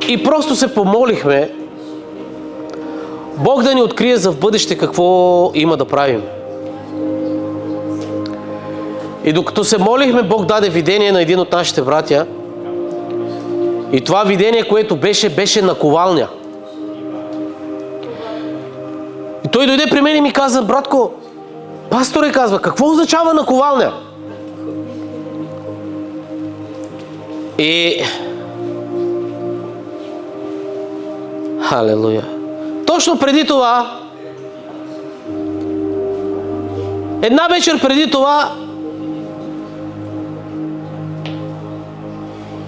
И просто се помолихме Бог да ни открие за в бъдеще какво има да правим. И докато се молихме, Бог даде видение на един от нашите братя. И това видение, което беше наковалня. И той дойде при мен и ми каза: братко, пасторе, казва, какво означава наковалня? И... Халелуя! Точно преди това, една вечер преди това,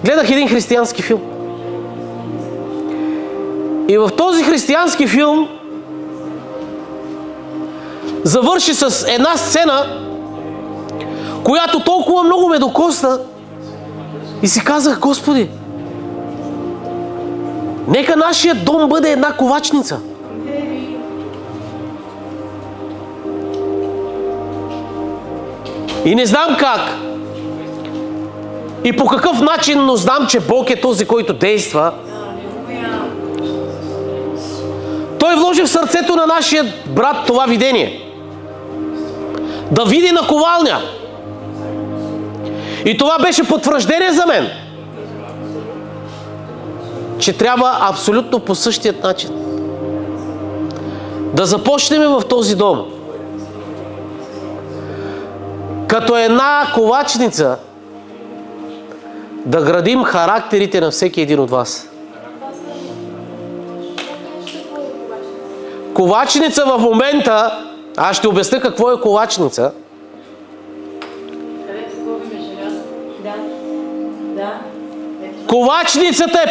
гледах един християнски филм. И в този християнски филм завърши с една сцена, която толкова много ме докосна, и си казах: Господи, нека нашия дом бъде една ковачница. И не знам как и по какъв начин, но знам, че Бог е този, който действа. Той вложи в сърцето на нашия брат това видение. Да види наковалня. И това беше потвърждение за мен, че трябва абсолютно по същият начин да започнем в този дом като една ковачница да градим характерите на всеки един от вас. Ковачница в момента, аз ще обясня какво е ковачница. Ковачницата е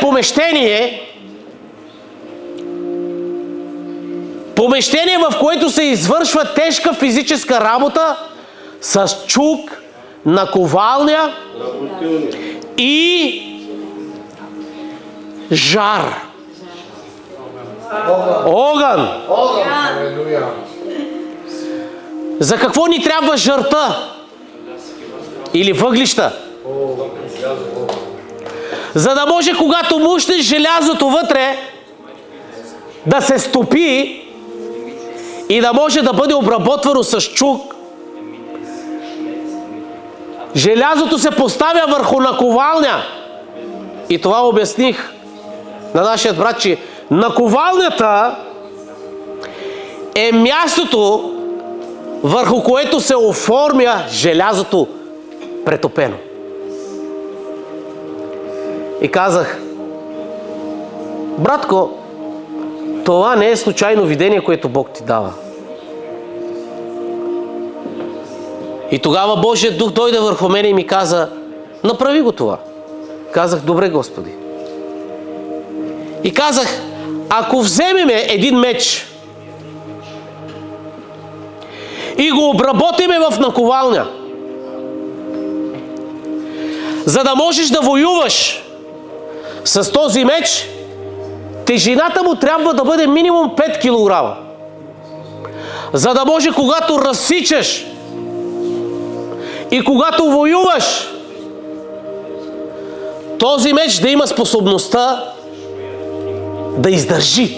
помещение, в което се извършва тежка физическа работа с чук, наковалня и жар. Огън. За какво ни трябва жарта? Или въглища? За да може, когато мушнеш желязото вътре, да се стопи и да може да бъде обработвано с чук. Желязото се поставя върху наковалня. И това обясних на нашия брат, че наковалнята е мястото, върху което се оформя желязото претопено. И казах: братко, това не е случайно видение, което Бог ти дава. И тогава Божият дух дойде върху мен и ми каза: направи го това. Казах: добре, Господи. И казах: ако вземеме един меч и го обработиме в наковалня, за да можеш да воюваш с този меч, тежината му трябва да бъде минимум 5 кг. За да може, когато разсичаш и когато воюваш, този меч да има способността да издържи.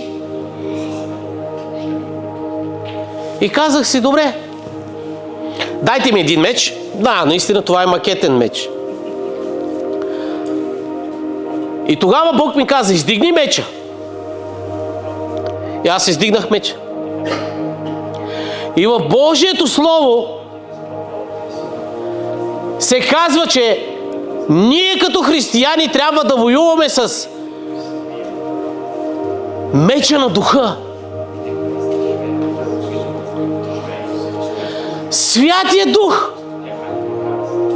И казах си: добре, дайте ми един меч. Да, наистина това е макетен меч. И тогава Бог ми каза: издигни меча. И аз издигнах меча. И в Божието Слово се казва, че ние като християни трябва да воюваме с меча на духа. Святия Дух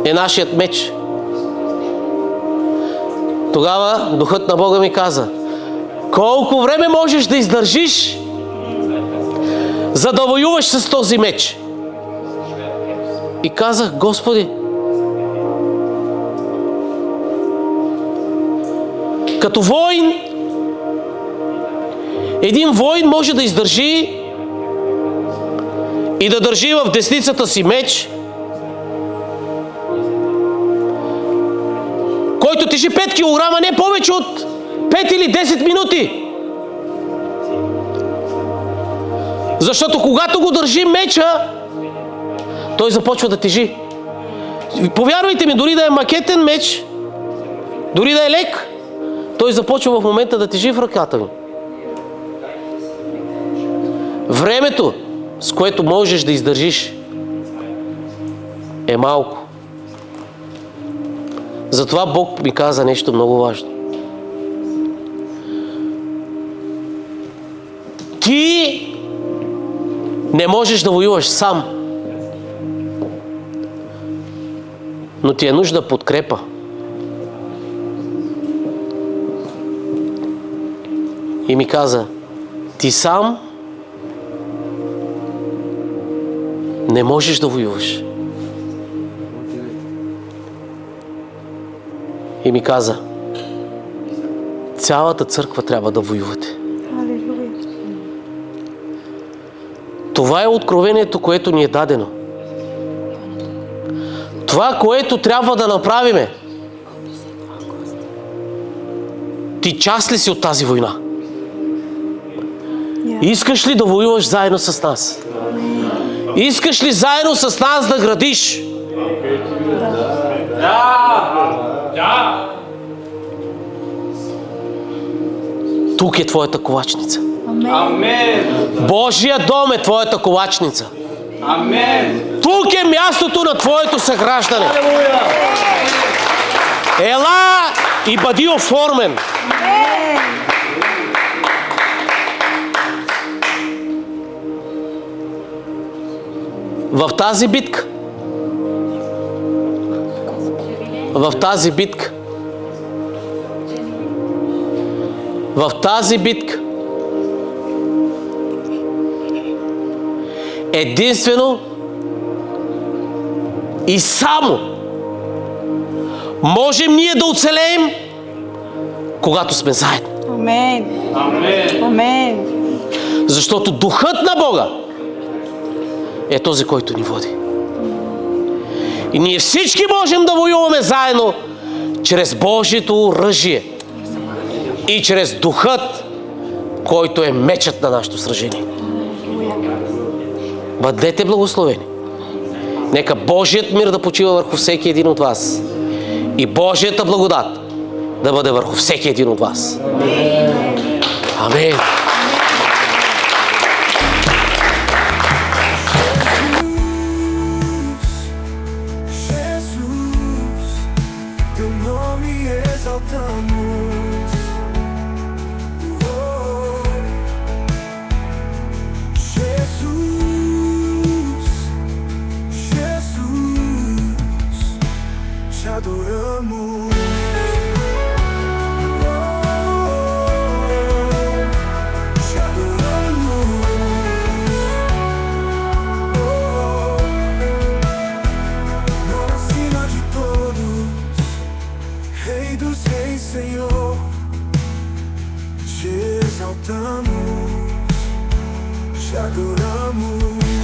е нашият меч. Тогава Духът на Бога ми каза: колко време можеш да издържиш, за да воюваш с този меч? И казах: Господи, като воин, един воин може да издържи и да държи в десницата си меч, който тежи 5 кг, не повече от 5 или 10 минути. Защото когато го държи меча, той започва да тежи. Повярвайте ми, дори да е макетен меч, дори да е лек, той започва в момента да тежи в ръката ми. Времето, с което можеш да издържиш, е малко. Затова Бог ми каза нещо много важно. Ти не можеш да воюваш сам, но ти е нужда подкрепа. И ми каза, ти сам не можеш да воюваш. И ми каза, цялата църква трябва да воювате. Това е откровението, което ни е дадено. Това, което трябва да направиме. Ти част ли си от тази война? Искаш ли да воюваш заедно с нас? Искаш ли заедно с нас да градиш? Да! Тук е твоята ковачница. Амен. Божия дом е твоята ковачница. Амен. Тук е мястото на твоето съграждане. Ела и бъди оформен. В тази битка, единствено и само можем ние да оцелеем, когато сме заедно. Амен. Амен. Амен. Защото духът на Бога е този, който ни води. И ние всички можем да воюваме заедно чрез Божието оръжие и чрез духът, който е мечът на нашето сражение. Бъдете благословени. Нека Божият мир да почива върху всеки един от вас. И Божията благодат да бъде върху всеки един от вас. Амин. Te exaltamos, te adoramos.